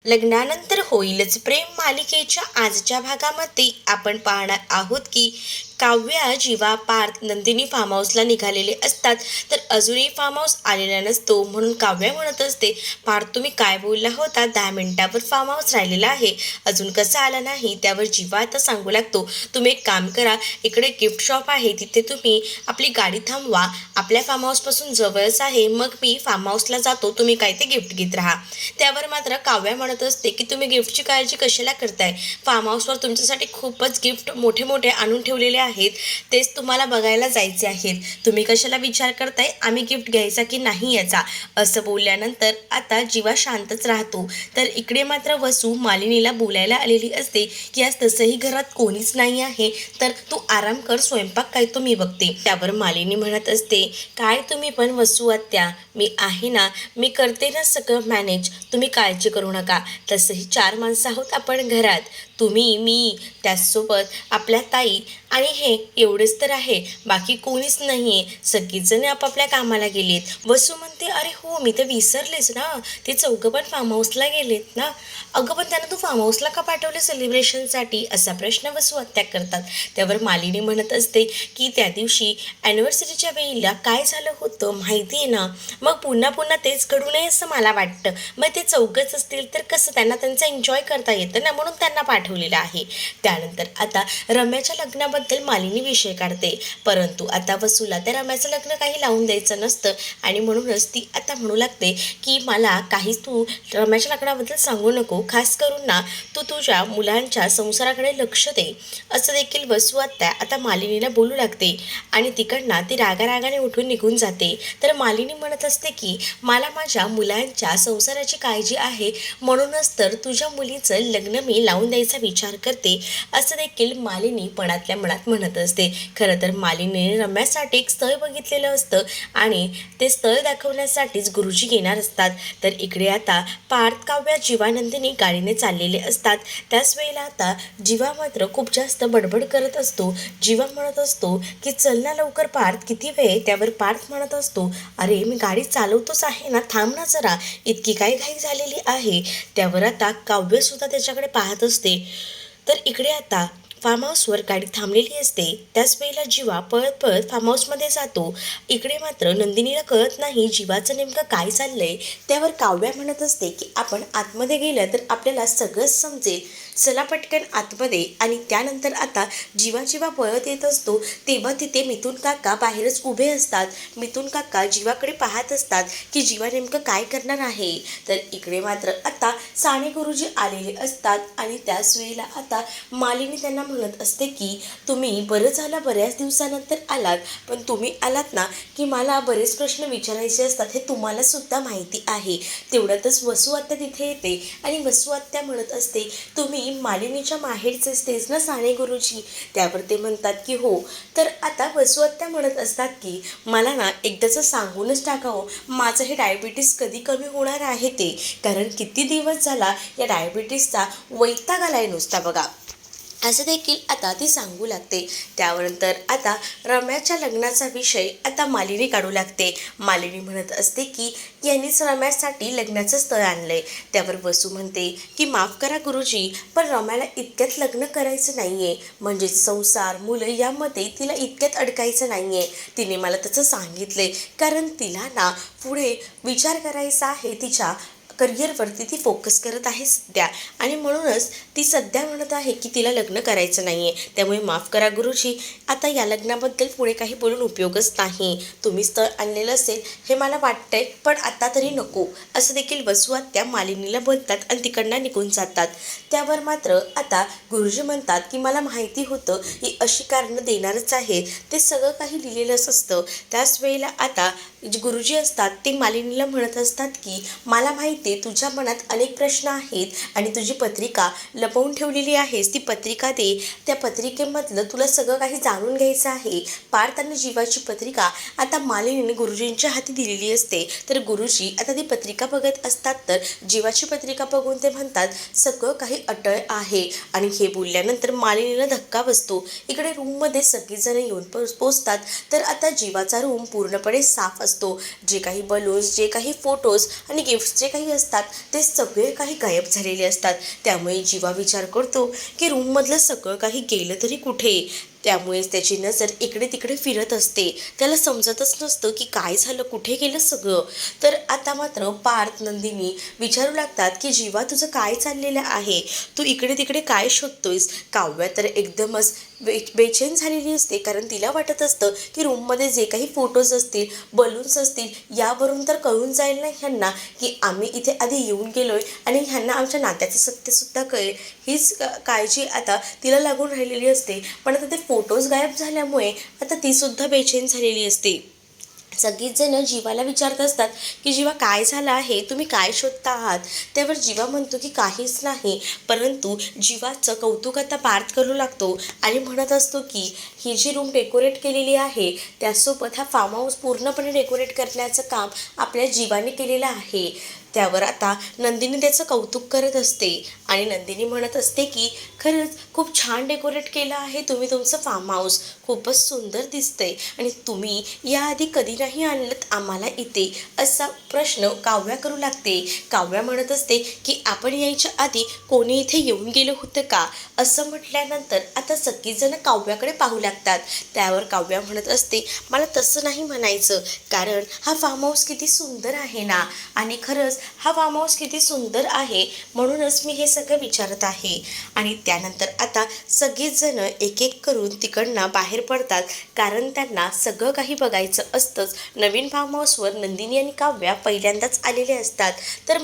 लग्नानंतर होईलच प्रेम मालिकेच्या आजच्या भागामध्ये आपण पाहणार आहोत की काव्या, जीवा, पार्थ, नंदिनी फार्म हाऊसला निघालेले असतात. तर अजूनही फार्म हाऊस आलेला नसतो, म्हणून काव्या म्हणत असते, पार्थ तुम्ही काय बोलला होता, 10 मिनिटावर फार्म हाऊस राहिलेला आहे, अजून कसा आला नाही. त्यावर जीवा आता सांगू लागतो, तुम्ही एक काम करा, इकडे गिफ्ट शॉप आहे, तिथे तुम्ही आपली गाडी थांबवा, आपल्या फार्म हाऊसपासून जवळच आहे, मग मी फार्म हाऊसला जातो, तुम्ही काय ते गिफ्ट घेत राहा. त्यावर मात्र काव्या म्हणत असते की तुम्ही गिफ्टची काळजी कशाला करताय, फार्म हाऊसवर तुमच्यासाठी खूपच गिफ्ट मोठे मोठे आणून ठेवलेले आहेत, तेच तुम्हाला बघायला जायचे आहेत, तुम्ही कशाला विचार करताय आम्ही गिफ्ट घ्यायचा की नाही याचा. असं बोलल्यानंतर आता जीवा शांतच राहतो. तर इकडे मात्र वसू मालिनीला बोलायला आलेली असते की आज तसंही घरात कोणीच नाही आहे, तर तू आराम कर, स्वयंपाक काय तो मी बघते. त्यावर मालिनी म्हणत असते, काय तुम्ही पण वसू आत्या, मी आहे ना, मी करते ना सगळं मॅनेज, तुम्ही काळजी करू नका. तसंही 4 माणसं आहोत आपण घरात, तुम्ही, मी, त्याचसोबत आपल्या ताई आणि हे एवढेच तर आहे, बाकी कोणीच नाही आहे, सगळीजण आपापल्या कामाला गेलेत. वसू म्हणते, अरे हो मी तर विसरलेच ना, ते चौघं पण फार्म हाऊसला गेलेत ना. अगं पण त्यांना तू फार्म हाऊसला का पाठवले सेलिब्रेशनसाठी, असा प्रश्न वसू आत्या करतात. त्यावर मालिनी म्हणत असते की त्या दिवशी ॲनिव्हर्सरीच्या वेळेला काय झालं होतं माहिती आहे ना, मग पुन्हा पुन्हा तेच घडू नये असं मला वाटतं. मग ते चौघच असतील तर कसं त्यांना त्यांचं एन्जॉय करता येतं ना, म्हणून त्यांना पाठवलेलं आहे. त्यानंतर आता रम्याच्या लग्नाबद्दल मालिनी विषय काढते, परंतु आता वसूला त्या रम्याचं लग्न काही लावून द्यायचं नसतं आणि म्हणूनच ती आता म्हणू लागते की मला काहीच तू रम्याच्या लग्नाबद्दल सांगू नको, खास करून ना तू तुझ्या मुलांच्या संसाराकडे लक्ष दे. असं देखील वसू आत्या आता मालिनीला बोलू लागते आणि तिकडनं ती रागारागाने उठून निघून जाते. तर मालिनी म्हणत असते की मला माझ्या मुलांच्या संसाराची काळजी आहे, म्हणूनच तर तुझ्या मुलीचं लग्न मी लावून द्यायचा विचार करते, असं देखील मालिनी मनातल्या मनात म्हणत असते. खरं तर मालिनीने रम्यासाठी एक स्थळ बघितलेलं असतं आणि ते स्थळ दाखवण्यासाठीच गुरुजी येणार असतात. तर इकडे आता पार्थ, काव्या, जीवानंदिनी गाडीने चाललेले असतात. त्याच वेळेला आता जीवा मात्र खूप जास्त बडबड करत असतो. जीवा म्हणत असतो की चल ना लवकर पार्थ, किती वेळ. त्यावर पार्थ म्हणत असतो, अरे मी गाडी चालवतोच आहे ना, थांब ना जरा, इतकी काय घाई झालेली आहे. त्यावर आता काव्य सुद्धा त्याच्याकडे पाहत असते. तर इकडे आता फार्म हाऊसवर गाडी थांबलेली असते. त्याच वेळेला जीवा पळत पळत फार्म हाऊसमध्ये जातो. इकडे मात्र नंदिनीला कळत नाही जीवाचं नेमकं काय चाललंय. त्यावर काव्या म्हणत असते की आपण आतमध्ये गेलं तर आपल्याला सगळंच समजेल, चला पटकन आतमध्ये. आणि त्यानंतर आता जीवा जीवा पळत येत असतो, तेव्हा तिथे मिथुन काका बाहेरच उभे असतात. मिथुन काका जीवाकडे पाहत असतात की जीवा नेमकं काय करणार आहे. तर इकडे मात्र आता साने गुरुजी आलेले असतात आणि त्याच वेळेला आता मालिनी त्यांना म्हणत असते की तुम्ही बरं झालं बऱ्याच दिवसानंतर आलात, पण तुम्ही आलात ना की मला बरेच प्रश्न विचारायचे असतात, हे तुम्हाला सुद्धा माहिती आहे. तेवढ्यातच वसू आत्या तिथे येते आणि वसू आत्या म्हणत असते, तुम्ही मालिनीच्या माहेरचे तेच ना साने गुरुजी. त्यावर ते म्हणतात की हो. तर आता वसू आत्या म्हणत असतात की मला ना एकदाचं सांगूनच टाकावं, माझं हे डायबिटीस कधी कमी होणार आहे ते, कारण किती दिवस झाला या डायबिटीसचा वैताग आलाय नुसता बघा, असं देखील आता ती सांगू लागते. त्यानंतर आता रम्याच्या लग्नाचा विषय आता मालिनी काढू लागते. मालिनी म्हणत असते की यांनीच रम्यासाठी लग्नाचं स्थळ आणलंय. त्यावर वसू म्हणते की माफ करा गुरुजी, पण रम्याला इतक्यात लग्न करायचं नाहीये, म्हणजे संसार मुलं यामध्ये तिला इतक्यात अडकायचं नाहीये. तिने मला तसं सांगितलंय, कारण तिला ना पुढे विचार करायचा आहे, तिच्या करिअरवरती ती फोकस करत आहे सध्या, आणि म्हणूनच ती सध्या म्हणत आहे की तिला लग्न करायचं नाही आहे. त्यामुळे माफ करा गुरुजी, आता या लग्नाबद्दल पुढे काही बोलून उपयोगच नाही, तुम्ही स्थळ आणलेलं असेल हे मला वाटतंय, पण आता तरी नको, असं देखील वसू आत्या मालिनीला बोलतात आणि तिकडनं निघून जातात. त्यावर मात्र आता गुरुजी म्हणतात की मला माहिती होतं ही अशी कारणं देणारच आहे, ते सगळं काही लिहिलेलंच असतं. त्याच वेळेला आता जे गुरुजी असतात ते मालिनीला म्हणत असतात की मला माहिती आहे तुझ्या मनात अनेक प्रश्न आहेत आणि तुझी पत्रिका लपवून ठेवलेली आहेस, ती पत्रिका दे, त्या पत्रिकेमधलं तुला सगळं काही जाणून घ्यायचं आहे. पार्थ आणि जीवाची पत्रिका आता मालिनीने गुरुजींच्या हाती दिलेली असते. तर गुरुजी आता ती पत्रिका बघत असतात, तर जीवाची पत्रिका बघून ते म्हणतात सगळं काही अटळ आहे. आणि हे बोलल्यानंतर मालिनीला धक्का बसतो. इकडे रूममध्ये सगळेजण येऊन पोचतात. तर आता जीवाचा रूम पूर्णपणे साफ असतो. जे काही बलून्स, जे काही फोटोज आणि गिफ्ट्स जे काही असतात ते सगळे काही गायब झालेले असतात. त्यामुळे जीवा विचार करतो की रूममधलं सगळं काही गेलं तरी कुठे. त्यामुळेच त्याची नजर इकडे तिकडे फिरत असते. त्याला समजतच नसतं की काय झालं, कुठे गेलं सगळं. तर आता मात्र पार्थ नंदिनी विचारू लागतात की जीवा तुझं काय चाललेलं आहे, तू इकडे तिकडे काय शोधतोयस. काव्या तर एकदमच बेचैन झालेली असते, कारण तिला वाटत असतं की रूममध्ये जे काही फोटोज असतील, बलून्स असतील, यावरून तर कळून जाईल ना ह्यांना की आम्ही इथे आधी येऊन गेलोय आणि ह्यांना आमच्या नात्याचं सत्यसुद्धा कळेल. हीच काळजी आता तिला लागून राहिलेली असते. पण आता ते फोटोज गायब झाल्यामुळे आता तीसुद्धा बेचैन झालेली असते. सगळीच जण जीवाला विचारत असतात की जीवा काय झालं आहे, तुम्ही काय शोधता आहात. त्यावर जीवा म्हणतो की काहीच नाही. परंतु जीवाचं कौतुक आता पार्थ करू लागतो आणि म्हणत असतो की ही जी रूम डेकोरेट केलेली आहे त्यासोबत हा फार्म हाऊस पूर्णपणे डेकोरेट करण्याचं काम आपल्या जीवाने केलेलं आहे. त्यावर आता नंदिनी त्याचं कौतुक करत असते आणि नंदिनी म्हणत असते की खरंच खूप छान डेकोरेट केलं आहे तुम्ही तुमचं फार्म हाऊस, खूपच सुंदर दिसतंय आणि तुम्ही याआधी कधी नाही आणलं आम्हाला इथे, असा प्रश्न काव्या करू लागते. काव्या म्हणत असते की आपण यायच्या आधी कोणी इथे येऊन गेलं होतं का. असं म्हटल्यानंतर आता सगळीजणं काव्याकडे पाहू लागतात. त्यावर काव्या म्हणत असते मला तसं नाही म्हणायचं, कारण हा फार्म हाऊस किती सुंदर आहे ना, आणि खरंच हा फार्म हाऊस किती सुंदर आहे म्हणूनच मी हे सगळं विचारत आहे. आणि त्यानंतर आता सगळीच जण एक एक करून तिकडनं बाहेर पडतात, कारण त्यांना सगळं काही बघायचं असतंच. नवीन फार्म हाऊसवर नंदिनी आणि काव्या पहिल्यांदाच आलेले असतात. तर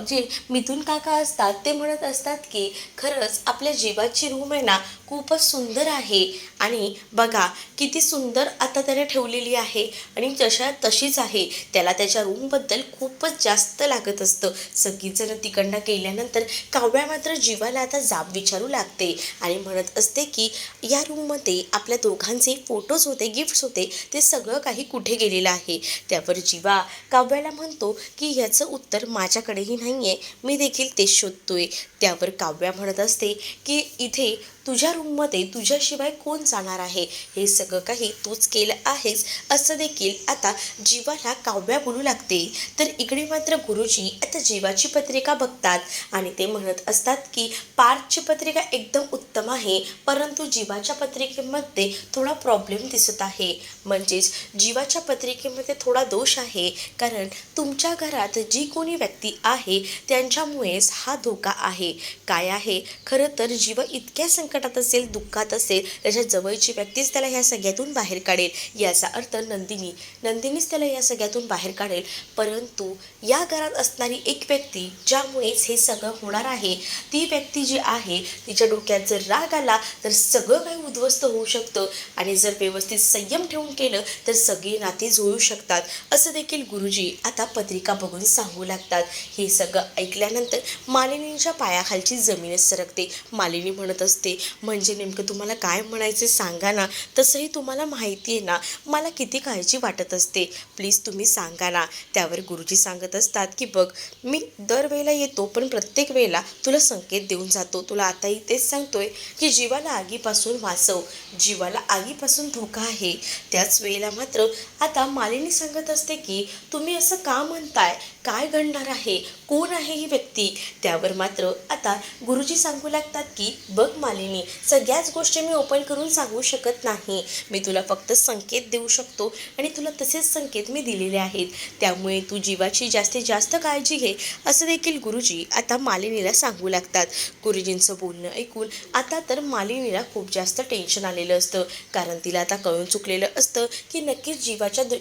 जे मिथुन काका असतात ते म्हणत असतात की खरंच आपल्या जीवाची रूम आहे ना खूपच सुंदर आहे, आणि बघा किती सुंदर आता त्याने ठेवलेली आहे आणि जशा तशीच आहे. त्याला त्याच्या रूमबद्दल खूपच जास्त लागत असतं. सगळीजणं तिकडनं गेल्यानंतर काव्या मात्र जीवाला आता जाब विचारू लागते आणि म्हणत असते की या रूममध्ये आपल्या दोघांचे फोटोज होते, गिफ्ट्स होते, ते सगळं काही कुठे गेलेलं आहे. त्यावर जीवा काव्याला म्हणतो की याचं उत्तर माझ्याकडेही नाही आहे, मी देखील ते शोधतोय. त्यावर काव्या म्हणत असते की इथे तुझ्या रूममध्ये तुझ्याशिवाय कोण जाणार आहे, हे सगळं काही तूच केलं आहेस, असं देखील आता जीवाला काव्या बोलू लागते. तर इकडे मात्र गुरुजी आता जीवाची पत्रिका बघतात आणि ते म्हणत असतात की पार्थची पत्रिका एकदम उत्तम आहे, परंतु जीवाच्या पत्रिकेमध्ये थोडा प्रॉब्लेम दिसत आहे. म्हणजेच जीवाच्या पत्रिकेमध्ये थोडा दोष आहे, कारण तुमच्या घरात जी कोणी व्यक्ती आहे त्यांच्यामुळेच हा धोका आहे. काय आहे, खरं तर जीवा इतक्या संकटात असेल, दुःखात असेल, त्याच्या जवळची व्यक्तीच त्याला ह्या सगळ्यातून बाहेर काढेल. याचा अर्थ नंदिनीच त्याला या सगळ्यातून बाहेर काढेल. परंतु या घरात असणारी एक व्यक्ती ज्यामुळेच हे सगळं होणार आहे, ती व्यक्ती जी आहे तिच्या डोक्यात जर राग आला तर सगळं काही उद्ध्वस्त होऊ शकतं, आणि जर व्यवस्थित संयम ठेवून केलं तर सगळी नाती जुळू शकतात, असं देखील गुरुजी आता पत्रिका बघून सांगू लागतात. हे सगळं ऐकल्यानंतर मालिनीच्या पायाखालची जमीनच सरकते. मालिनी म्हणत असते म्हणजे नेमकं तुम्हाला काय म्हणायचे सांगा ना, तसंही तुम्हाला माहिती आहे ना मला किती काळजी वाटत असते, प्लीज तुम्ही सांगा ना. त्यावर गुरुजी सांगत असतात की बघ, मी दरवेळेला येतो पण प्रत्येक वेळेला तुला संकेत देऊन जातो. तुला आताही तेच सांगतोय की जीवाला आगीपासून वाचव, जीवाला आगीपासून धोका आहे. त्याच वेळेला मात्र आता मालिनी सांगत असते की तुम्ही असं का म्हणताय, काय घडणार आहे, कोण आहे ही व्यक्ती. त्यावर मात्र आता गुरुजी सांगू लागतात की बघ मालिनी, सगळ्याच गोष्टी मी ओपन करून सांगू शकत नाही, मी तुला फक्त संकेत देऊ शकतो आणि तुला तसेच संकेत मी दिलेले आहेत. त्यामुळे तू जीवाची जास्तीत जास्त काळजी घे, असं देखील गुरुजी आता मालिनीला सांगू लागतात. गुरुजींचं बोलणं ऐकून आता तर मालिनीला खूप जास्त टेन्शन आलेलं असतं, कारण तिला आता कळून चुकलेलं असतं की नक्कीच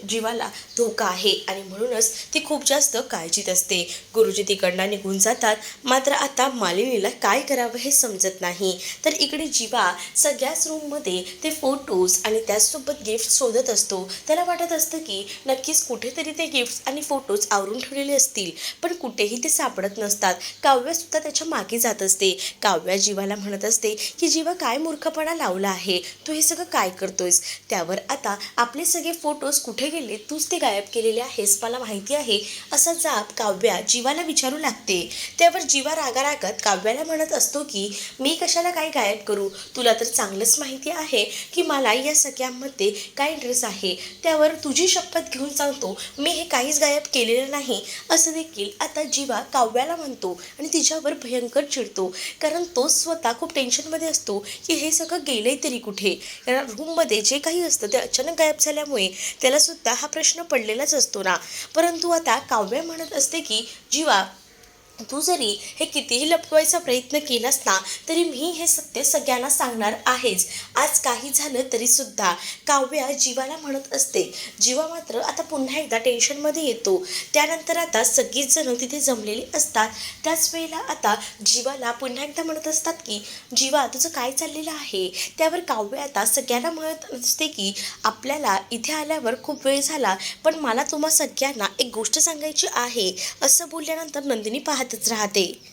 जीवाला धोका आहे आणि म्हणूनच ती खूप जास्त काळजीत असते. गुरुजी तिकडनं निघून जातात. मात्र आता मालिनीला काय करावं हे समजत नाही. तर इकडे जीवा सगळ्याच रूममध्ये ते फोटोज आणि त्याचसोबत गिफ्ट शोधत असतो. त्याला वाटत असतं की नक्कीच कुठेतरी ते गिफ्ट्स आणि फोटोज आवरून ठेवलेले असतील, पण कुठेही ते सापडत नसतात. काव्यासुद्धा त्याच्या मागे जात असते. काव्या जीवाला म्हणत असते की जीवा काय मूर्खपणा लावला आहे, तू हे सगळं काय करतोयस. त्यावर आता आपले सगळे फोटोज कुठे गेले, तूच ते गायब केलेले आहेस मला माहिती आहे, असा जाब काव्या जीवाला विचारू लागते. त्यावर जीवा रागारागात काव्याला म्हणत असतो की मी कशाला काय गायब करू, तुला तर चांगलंच माहिती आहे की मला या सगळ्यामध्ये काय इंटरेस्ट आहे. त्यावर तुझी शपथ घेऊन सांगतो मी हे काहीच गायब केलेलं नाही असं देखील आता जीवा काव्याला म्हणतो आणि तिच्यावर भयंकर चिडतो. कारण तो स्वतः खूप टेन्शनमध्ये असतो की हे सगळं गेलंय तरी कुठे. कारण रूममध्ये जे काही असतं ते अचानक गायब झाल्यामुळे त्याला सुद्धा हा प्रश्न पडलेलाच असतो ना. परंतु आता काव्य म्हणत असते की जीवा, तू जरी हे कितीही लपवायचा प्रयत्न केलास ना तरी मी हे सत्य सगळ्यांना सांगणार आहेच. आज काही झालं तरी सुद्धा काव्या जीवाला म्हणत असते. जीवा मात्र आता पुन्हा एकदा टेन्शनमध्ये येतो. त्यानंतर आता सगळीच जण तिथे जमलेली असतात. त्याच वेळेला आता जीवाला पुन्हा एकदा म्हणत असतात की जीवा तुझं काय चाललेलं आहे. त्यावर काव्य आता सगळ्यांना म्हणत असते की आपल्याला इथे आल्यावर खूप वेळ झाला, पण मला तुम्हा सगळ्यांना एक गोष्ट सांगायची आहे. असं बोलल्यानंतर नंदिनी पाहतच राहते.